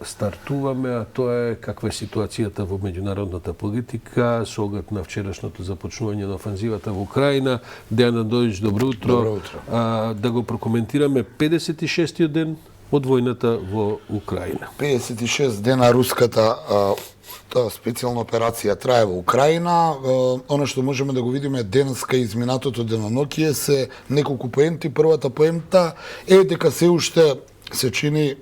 стартуваме, а тоа е каква е ситуацијата во меѓународната политика со оглед на вчерашното започнување на офанзивата во Украина. Дејан Андојич, добро утро. Добро утро. Да го прокоментираме 56-тиот ден од војната во Украина. 56 дена руската специјална операција трае во Украина. Оно што можеме да го видиме денеска изминатото денонокие се неколку поенти. Првата поента е дека се уште се чини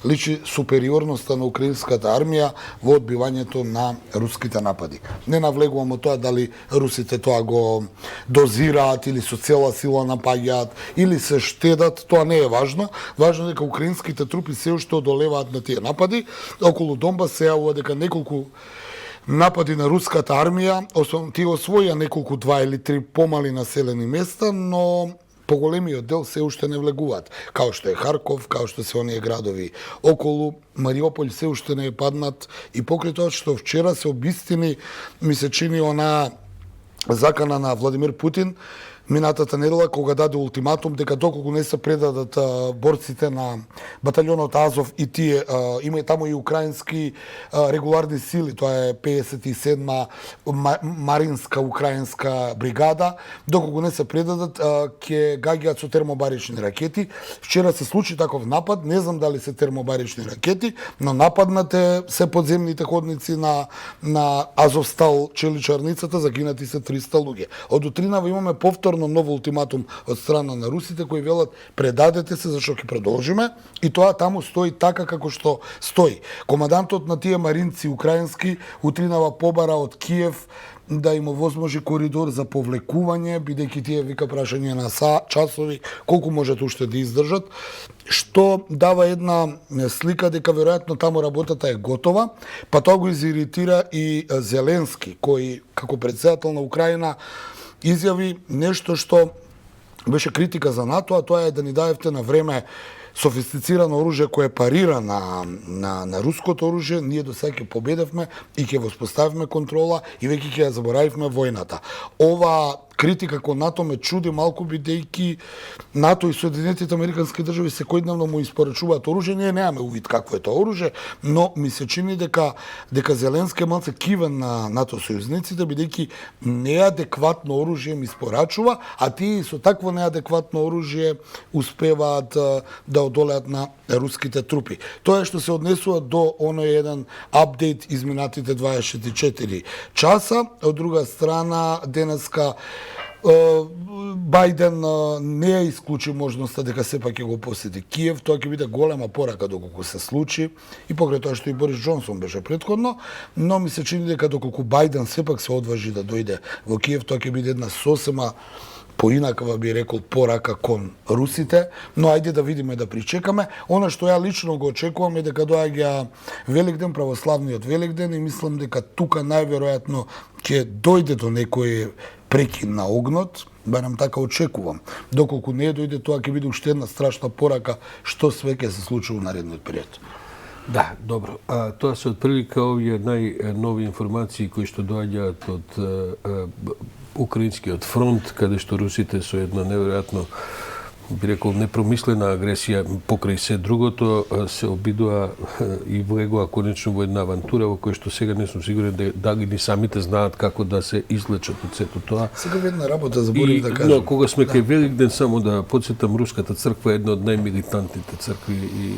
личи супериорноста на украинската армија во одбивањето на руските напади. Не навлегувам во тоа дали русите тоа го дозираат или со цела сила напаѓаат или се штедат, тоа не е важно. Важно е дека украинските трупи се уште одолеваат на тие напади. Околу Донбас се јавува дека неколку напади на руската армија, тие освоија неколку 2 или 3 помали населени места, но поголемиот дел се уште не влегуваат, као што е Харков, као што се оние градови околу. Мариуполј се уште не е паднат и покрај тоа што вчера се обистини, ми се чини она закана на Владимир Путин минатата недела кога даде ултиматум дека доколку не се предадат борците на баталјонот Азов и тие има и таму и украински регуларни сили, тоа е 57-ма Маринска украинска бригада, доколку не се предадат ќе гаѓаат со термобарични ракети. Вчера се случи таков напад, не знам дали се термобарични ракети, но нападнате се подземните ходници на Азовстал челичарницата, загинати се 300 луѓе. Од утринава имаме повторно нов ултиматум од страна на русите кои велат предадете се зашто ќе продолжиме, и тоа таму стои така како што стои. Командантот на тие маринци украински утринава побара од Киев да им овозможи коридор за повлекување, бидејќи тие вика прашање на часови колку можат уште да издржат, што дава една слика дека веројатно таму работата е готова, па тоа го изиритира и Зеленски, кој како претседател на Украина изјави нешто што беше критика за НАТО, а тоа е да ни даевте на време софистицирано оружје кое парира на руското оружје, ние до сега ќе победевме и ќе воспоставиме контрола и веќе ќе ја заборавивме војната. Ова критика кон НАТО ме чуди малку, бидејќи НАТО и Соединетите американски држави секојдневно му испорачуваат оружје. Ние немаме увид какво е тоа оружје, но ми се чини дека Зеленски е малце кивен на НАТО сојузниците, бидејќи неадекватно оружје ми испорачува, а тие со такво неадекватно оружје успеваат да одолеат на руските трупи. Тоа е што се однесува до оној еден апдейт изминатите 24 часа. Од друга страна, денеска Бајден не ја исклучи можноста дека сепак ќе го посети Киев. Тоа ќе биде голема порака доколку се случи, и покрај тоа што и Борис Џонсон беше претходно, но ми се чини дека доколку Бајден сепак се одважи да дојде во Киев, тоа ќе биде една сосема поинаква, би рекол, порака кон русите, но ајде да видиме, да причекаме. Она што ја лично го очекувам е дека доаѓа Великден, православниот Великден, и мислам дека тука најверојатно ќе дојде до некој прекин на огнот, барем така очекувам. Доколку не дојде, тоа ќе биде уште една страшна порака што све ќе се случи во наредниот период. Да, добро. Тоа се отприлика овие најнови информации кои што доаѓаат од Украинскиот фронт, каде што русите со една неверојатно, би рекол, непромислена агресија покрај се другото се обидува и влегува конечно во една авантура во која што сега не сум сигурен дали ни самите знаат како да се излечат од сето тоа. Сега една работа заборив да кажам. Но кога сме кај Великден, само да подсетам, руската црква е една од најмилитантните цркви и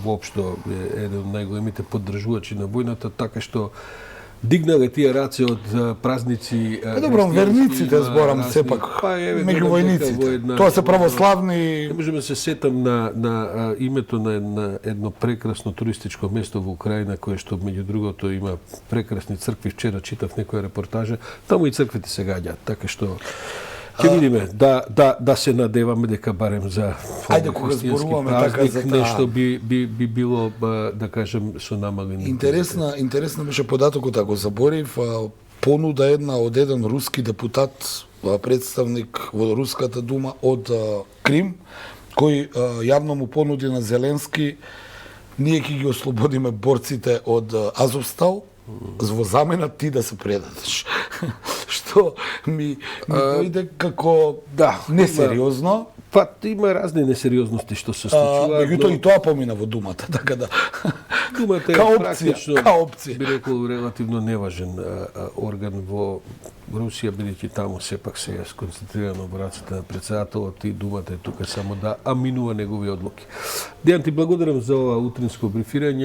воопшто е еден од најголемите поддржувачи на војната, така што дигнале тие раце од празници. Добро, верниците зборам сепак, меѓу војниците. Тоа се православни. Не можеме да се сетам на името на едно прекрасно туристичко место во Украина, кое што меѓу другото има прекрасни цркви. Вчера читав некоја репортажа, таму и црквите се гаѓаат, така што ќе видиме, да се надеваме дека барем за христијански празник нешто би било, да кажем, со намалени. Интересна беше податокот, ако заборив, понуда една од еден руски депутат, представник во Руската дума од Крим, кој јавно му понуди на Зеленски: ние ќе ги ослободиме борците од Азовстал, во замена ти да се предадеш. Што ми дојде како несериозно. Па има разни несериозности што се случуваат. Меѓутоа и тоа помина во думата, така да. Думата Као е опција, практично, као опција. би рекол, релативно неважен орган во Русија, бидејќи таму сепак се е сконцентрирано во рацете на председателот и думата е тука само да аминува негови одлуки. Дејан, ти благодарам за ова утринско брифирање.